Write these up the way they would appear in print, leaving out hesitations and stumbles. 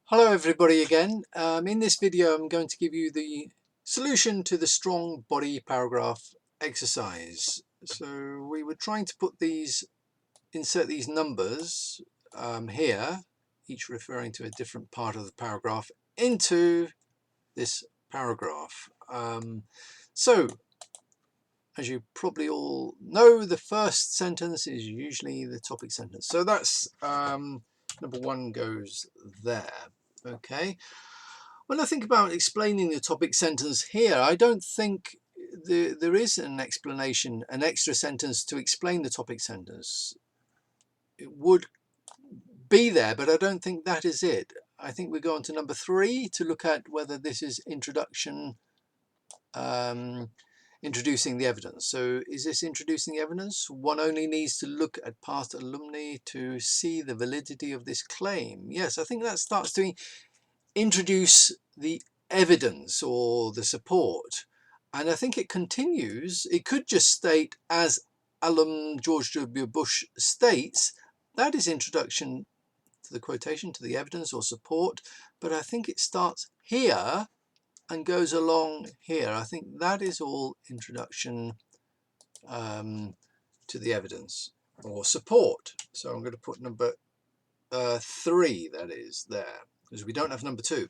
Hello everybody again. In this video I'm going to give you the solution to the strong body paragraph exercise. So we were trying to insert these numbers here, each referring to a different part of the paragraph, into this paragraph. So as you probably all know, the first sentence is usually the topic sentence. So that's number one goes there. Okay. When I think about explaining the topic sentence here, I don't think there is an explanation, an extra sentence to explain the topic sentence. It would be there, but I don't think that is it. I think we go on to number three to look at whether this is introduction, introducing the evidence. So is this introducing the evidence? One only needs to look at past alumni to see the validity of this claim. Yes, I think that starts to introduce the evidence or the support, and I think it continues. It could just state, as alum George W. Bush states, that is introduction to the quotation, to the evidence or support, but I think it starts here and goes along here. I think that is all introduction to the evidence or support. So I'm going to put number 3, that is there, because we don't have number 2.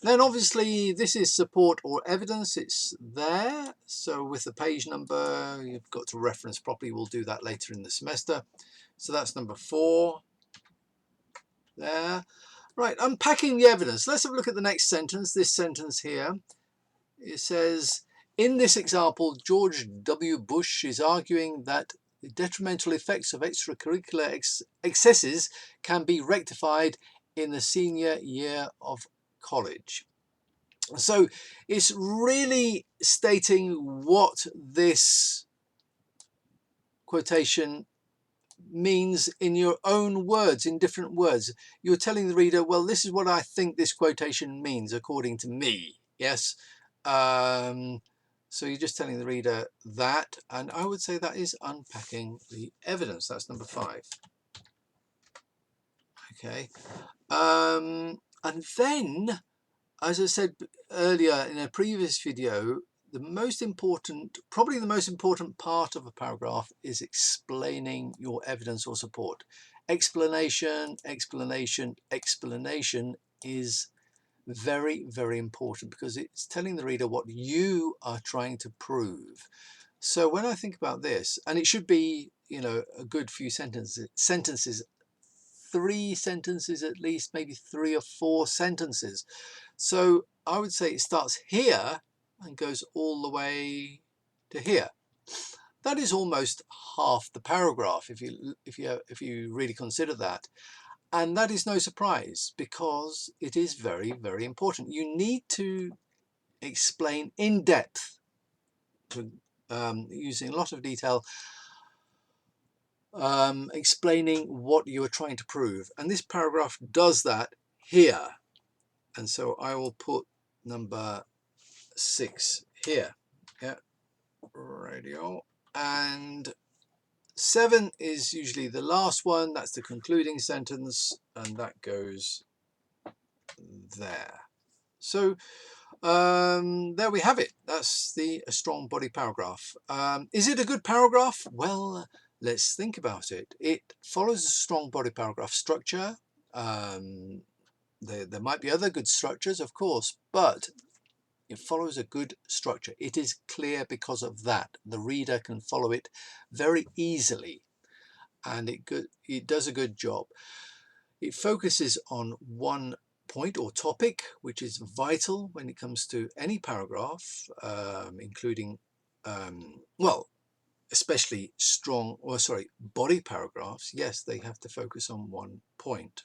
Then obviously this is support or evidence, it's there. So with the page number you've got to reference properly. We'll do that later in the semester. So that's number 4 there. Right, unpacking the evidence. Let's have a look at the next sentence, this sentence here. It says, in this example, George W. Bush is arguing that the detrimental effects of extracurricular excesses can be rectified in the senior year of college. So it's really stating what this quotation means in your own words, in different words. You're telling the reader, well, this is what I think this quotation means according to me. Yes. So you're just telling the reader that, and I would say that is unpacking the evidence. That's number 5. Okay. And then, as I said earlier in a previous video, the most important, probably the most important part of a paragraph is explaining your evidence or support. Explanation, explanation, explanation is very, very important because it's telling the reader what you are trying to prove. So when I think about this, and it should be, you know, a good few sentences, 3 sentences at least, maybe 3 or 4 sentences. So I would say it starts here and goes all the way to here. That is almost half the paragraph if you really consider that. And that is no surprise because it is very, very important. You need to explain in depth, using a lot of detail, explaining what you are trying to prove. And this paragraph does that here. And so I will put number 6 here. Yeah, radio. And 7 is usually the last one. That's the concluding sentence, and that goes there. So there we have it. That's a strong body paragraph. Is it a good paragraph? Well, let's think about it. It follows a strong body paragraph structure. There might be other good structures, of course, but it follows a good structure. It is clear because of that. The reader can follow it very easily, and it does a good job. It focuses on one point or topic, which is vital when it comes to any paragraph, including, well, especially body paragraphs. Yes, they have to focus on one point,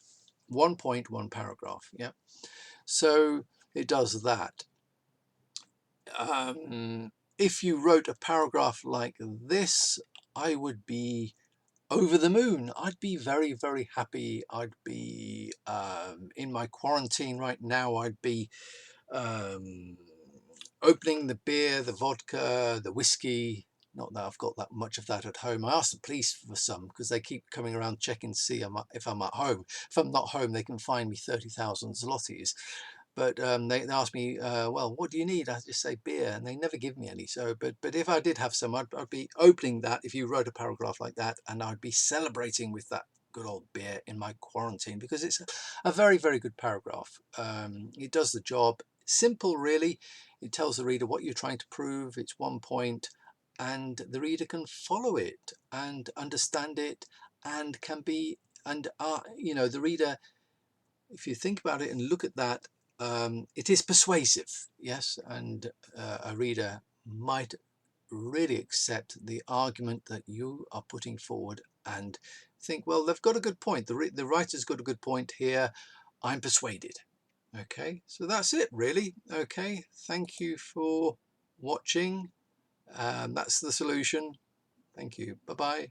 one paragraph. Yeah, so it does that. If you wrote a paragraph like this, I would be over the moon. I'd be very, very happy. I'd be in my quarantine right now. I'd be opening the beer, the vodka, the whiskey, Not that I've got that much of that at home. I asked the police for some because they keep coming around checking to see if I'm at home. If I'm not home, they can fine me 30,000 zlotys. But they ask me, well, what do you need? I just say beer, and they never give me any. So, but if I did have some, I'd be opening that if you wrote a paragraph like that, and I'd be celebrating with that good old beer in my quarantine, because it's a very, very good paragraph. It does the job. Simple, really. It tells the reader what you're trying to prove. It's one point, and the reader can follow it and understand it, and can be, and you know, the reader, if you think about it and look at that, it is persuasive, yes, and a reader might really accept the argument that you are putting forward and think, well, they've got a good point. The writer's got a good point here. I'm persuaded. Okay, so that's it, really. Okay, thank you for watching. That's the solution. Thank you. Bye-bye.